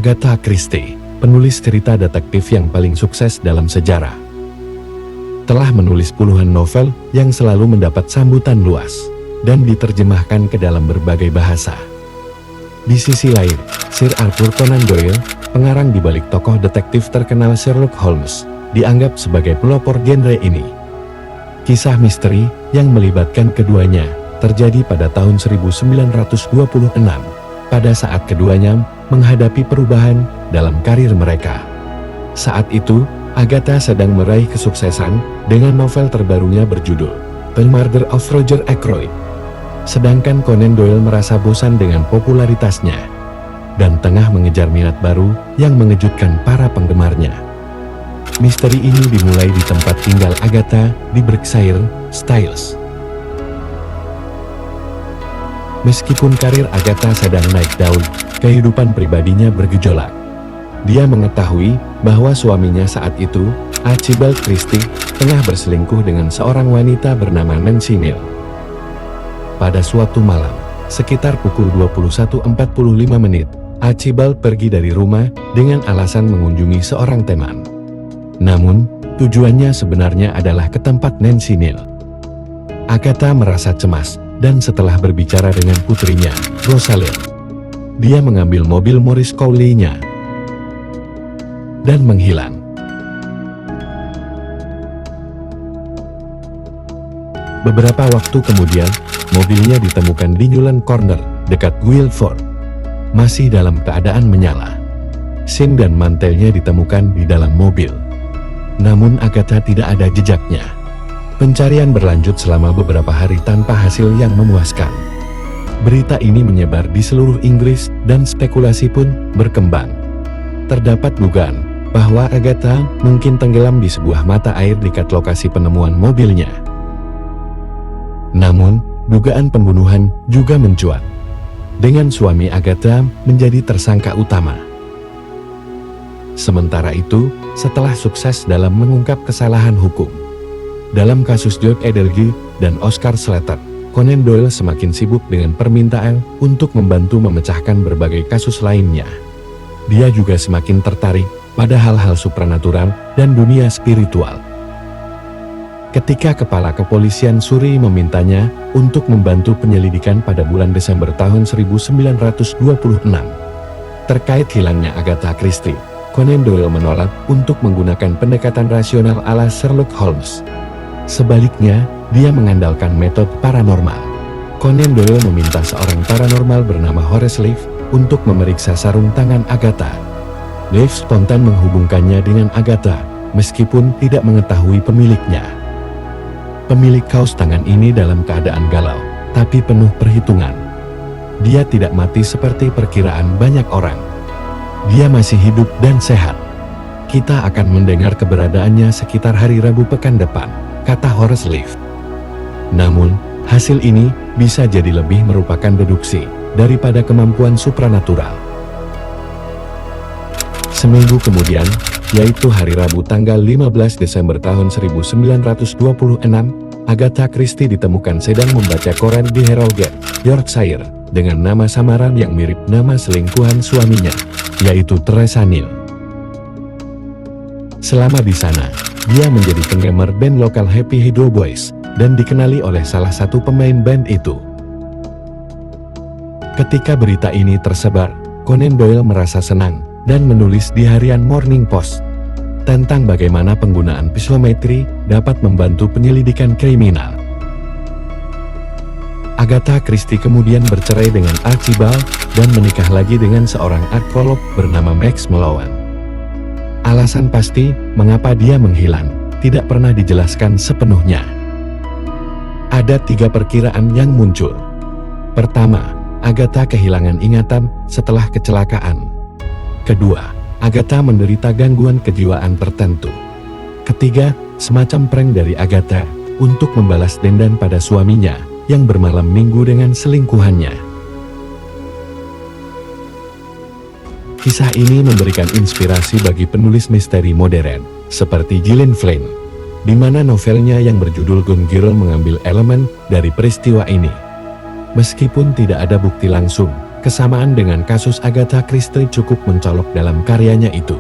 Agatha Christie, penulis cerita detektif yang paling sukses dalam sejarah. Telah menulis puluhan novel yang selalu mendapat sambutan luas dan diterjemahkan ke dalam berbagai bahasa. Di sisi lain, Sir Arthur Conan Doyle, pengarang di balik tokoh detektif terkenal Sherlock Holmes, dianggap sebagai pelopor genre ini. Kisah misteri yang melibatkan keduanya terjadi pada tahun 1926, pada saat keduanya menghadapi perubahan dalam karir mereka. Saat itu, Agatha sedang meraih kesuksesan dengan novel terbarunya berjudul The Murder of Roger Ackroyd. Sedangkan Conan Doyle merasa bosan dengan popularitasnya dan tengah mengejar minat baru yang mengejutkan para penggemarnya. Misteri ini dimulai di tempat tinggal Agatha di Berkshire, Styles. Meskipun karir Agatha sedang naik daun, kehidupan pribadinya bergejolak. Dia mengetahui bahwa suaminya saat itu, Archibald Christie, tengah berselingkuh dengan seorang wanita bernama Nancy Neal. Pada suatu malam, sekitar pukul 21.45, Archibald pergi dari rumah dengan alasan mengunjungi seorang teman. Namun, tujuannya sebenarnya adalah ke tempat Nancy Neal. Agatha merasa cemas, dan setelah berbicara dengan putrinya, Rosalind, dia mengambil mobil Maurice Cowley-nya dan menghilang. Beberapa waktu kemudian, mobilnya ditemukan di Newland Corner, dekat Guildford, masih dalam keadaan menyala. SIM dan mantelnya ditemukan di dalam mobil. Namun Agatha tidak ada jejaknya. Pencarian berlanjut selama beberapa hari tanpa hasil yang memuaskan. Berita ini menyebar di seluruh Inggris dan spekulasi pun berkembang. Terdapat dugaan bahwa Agatha mungkin tenggelam di sebuah mata air dekat lokasi penemuan mobilnya. Namun, dugaan pembunuhan juga mencuat, dengan suami Agatha menjadi tersangka utama. Sementara itu, setelah sukses dalam mengungkap kesalahan hukum dalam kasus George Edelgy dan Oscar Slater, Conan Doyle semakin sibuk dengan permintaan untuk membantu memecahkan berbagai kasus lainnya. Dia juga semakin tertarik pada hal-hal supranatural dan dunia spiritual. Ketika kepala kepolisian Surrey memintanya untuk membantu penyelidikan pada bulan Desember tahun 1926 terkait hilangnya Agatha Christie, Conan Doyle menolak untuk menggunakan pendekatan rasional ala Sherlock Holmes. Sebaliknya, dia mengandalkan metode paranormal. Conan Doyle meminta seorang paranormal bernama Horace Leaf untuk memeriksa sarung tangan Agatha. Leaf spontan menghubungkannya dengan Agatha, meskipun tidak mengetahui pemiliknya. Pemilik kaos tangan ini dalam keadaan galau, tapi penuh perhitungan. Dia tidak mati seperti perkiraan banyak orang. Dia masih hidup dan sehat. Kita akan mendengar keberadaannya sekitar hari Rabu pekan depan, kata Horace Leaf. Namun, hasil ini bisa jadi lebih merupakan deduksi daripada kemampuan supranatural. Seminggu kemudian, yaitu hari Rabu tanggal 15 Desember tahun 1926, Agatha Christie ditemukan sedang membaca koran di Harrogate, Yorkshire, dengan nama samaran yang mirip nama selingkuhan suaminya, yaitu Teresa Neal. Selama di sana, dia menjadi penggemar band lokal Happy Hydro Boys, dan dikenali oleh salah satu pemain band itu. Ketika berita ini tersebar, Conan Doyle merasa senang, dan menulis di harian Morning Post tentang bagaimana penggunaan psikometri dapat membantu penyelidikan kriminal. Agatha Christie kemudian bercerai dengan Archibald, dan menikah lagi dengan seorang arkeolog bernama Max Malone. Alasan pasti mengapa dia menghilang tidak pernah dijelaskan sepenuhnya. Ada 3 perkiraan yang muncul. Pertama, Agatha kehilangan ingatan setelah kecelakaan. Kedua, Agatha menderita gangguan kejiwaan tertentu. Ketiga, semacam prank dari Agatha untuk membalas dendam pada suaminya yang bermalam minggu dengan selingkuhannya. Kisah ini memberikan inspirasi bagi penulis misteri modern, seperti Gillian Flynn, di mana novelnya yang berjudul Gone Girl mengambil elemen dari peristiwa ini. Meskipun tidak ada bukti langsung, Kesamaan dengan kasus Agatha Christie cukup mencolok dalam karyanya itu.